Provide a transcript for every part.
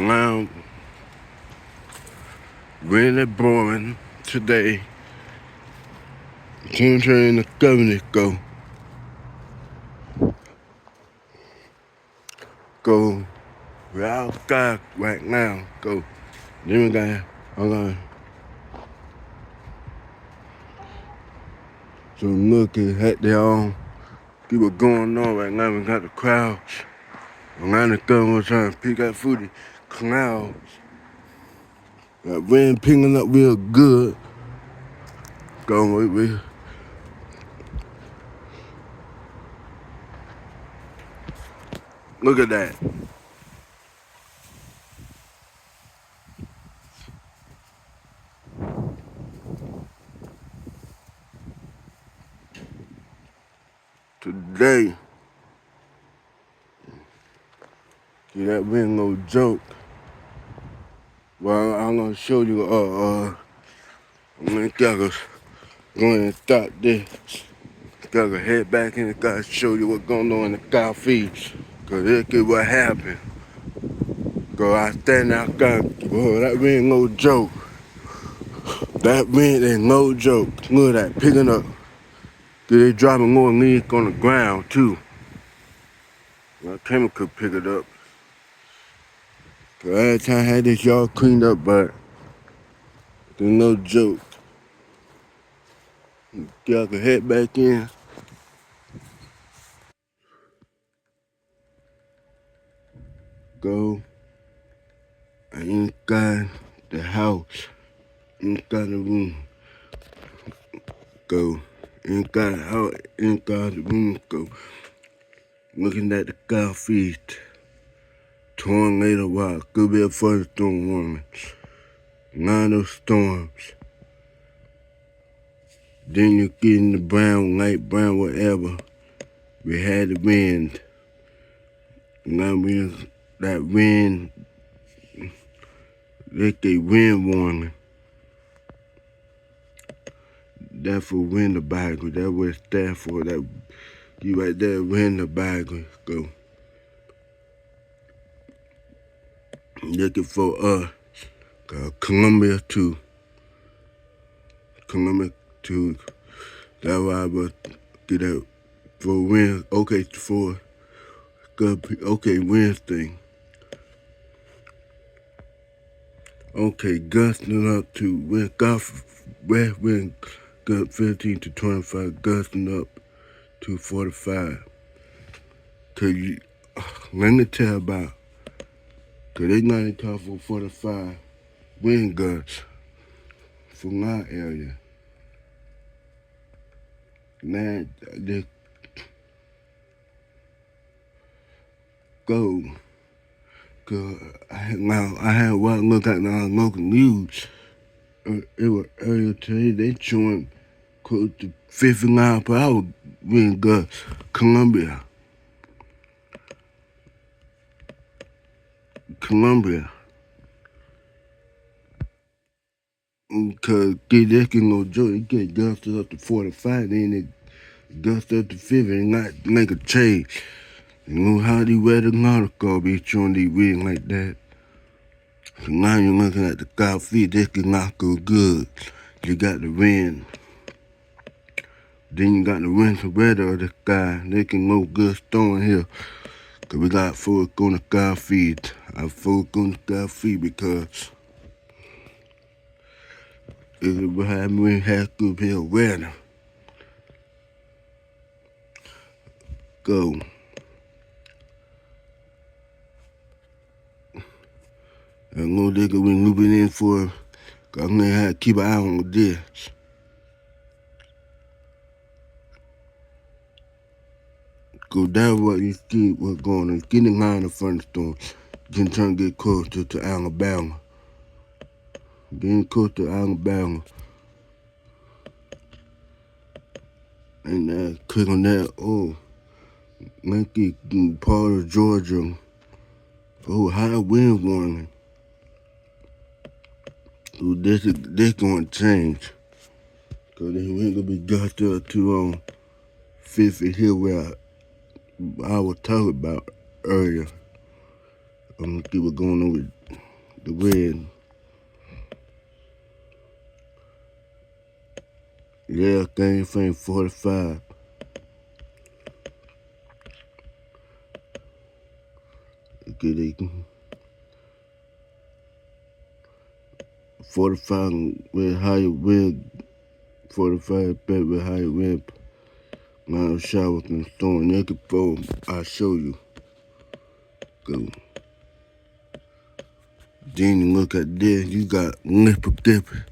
Now, really boring today. Temperature in the 70s go. We're outside right now. Go. Then we got, hold on. So look at their own. People going on right now. We got the crowds. Around the gun, we're trying to pick up food. Clouds. That wind picking up real good. Going with. Look at that. Today, see that wind no joke. Well, I'm gonna show you. I'm gonna go ahead and stop this. Gotta head back in the car, show you what's going on in the car feed. Cause look at what happened. Go, I stand outside. Boy, that wind no joke. That wind ain't no joke. Look at that, picking up. They dropping more leaves on the ground too. My camera could pick it up. Cause every time I had this yard cleaned up, but there's no joke. Y'all can head back in. Go. I ain't got the house. Ain't got the room. Go. Ain't got the house. Ain't got the room. Go. Looking at the car feet. Tornado watch. Could be a first storm warning. 9 of storms. Then you get in the brown, light brown, whatever. We had the wind. Now that wind, they get wind warning. That's for Winnebago. That's what it stands for. That you right there, Winnebago. Go. Looking for Columbia too. Columbia too. That's why I would get out for wind. Okay, for good. Okay, Wednesday. Okay, gusting up to wind. West wind, gut 15 to 25. Gusting up to 45. Cause you, let me tell about. Cause they not in talk for 45 wind gusts from our area. Now they go. Cause I had one look at our local news. It was earlier today. They showing close to 50 miles per hour wind gusts. Columbia. Cause they can no joke. They get gusted up to 45, then they gust up to 50 and not make a change. You know how the weather nautical be showing these winds like that. So now you're looking at the car feet, this can not go good. You got the wind. Then you got the winter weather of the sky. They can go good storm here. Cause we got folk on the car feet. I folk on the car feet because it will have me have good here weather. Go. I know they could be moving in for, cause I'm gonna have to keep an eye on this. Cause that's what you see what's going on. It's getting line of thunderstorm. Then trying to get closer to Alabama. Getting close to Alabama. And click on that, make it part of Georgia. High wind warning. So this gonna change. Cause this wind gonna be gusted up to 50 here where I was talking about earlier. I'm gonna keep it going on with the red. Yeah, game frame 45. Get it. 45 with higher wind. 45 bet with higher wind. Now shower can storm naked phone. I'll show you. Go. Then you look at this, you got nipple dipper.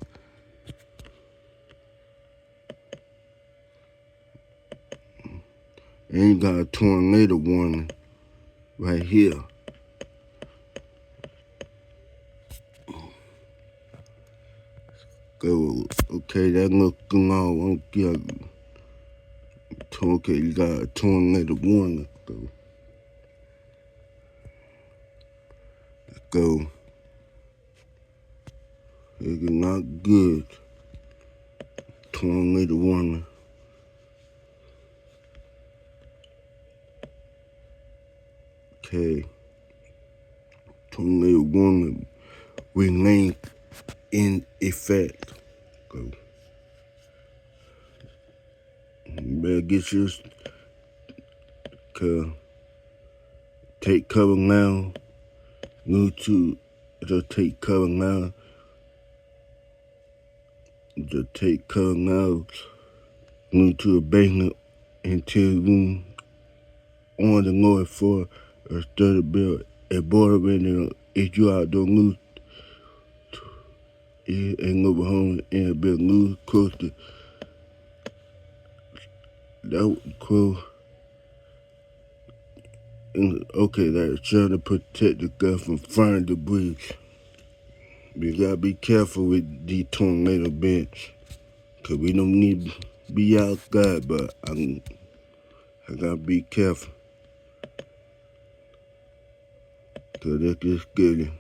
And you got a tornado warning right here. Go. Okay, that looking all okay. Okay, you got a tornado warning. Go. Go. It's not good. Tornado warning. Okay. Tornado warning remain in effect. Go. You better get your take cover now. Move to the take cover now. The take cover now. Move to a basement until room on the lower floor or study build a border window. If you out don't move, it ain't over home and build move close to that cool. Okay, that's trying to protect the gun from fire and debris. You gotta be careful with these tornado bends, cause we don't need to be outside, but I gotta be careful, cause they just scary.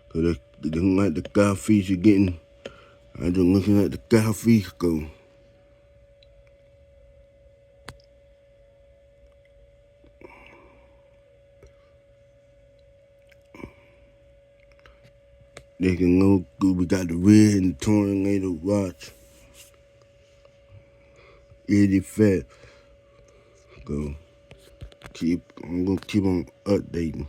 Cause they don't like the coffee you're getting. I just looking at the coffee go. They can go good. We got the red and the tornado watch. 80 fat. Go. I'm gonna keep on updating.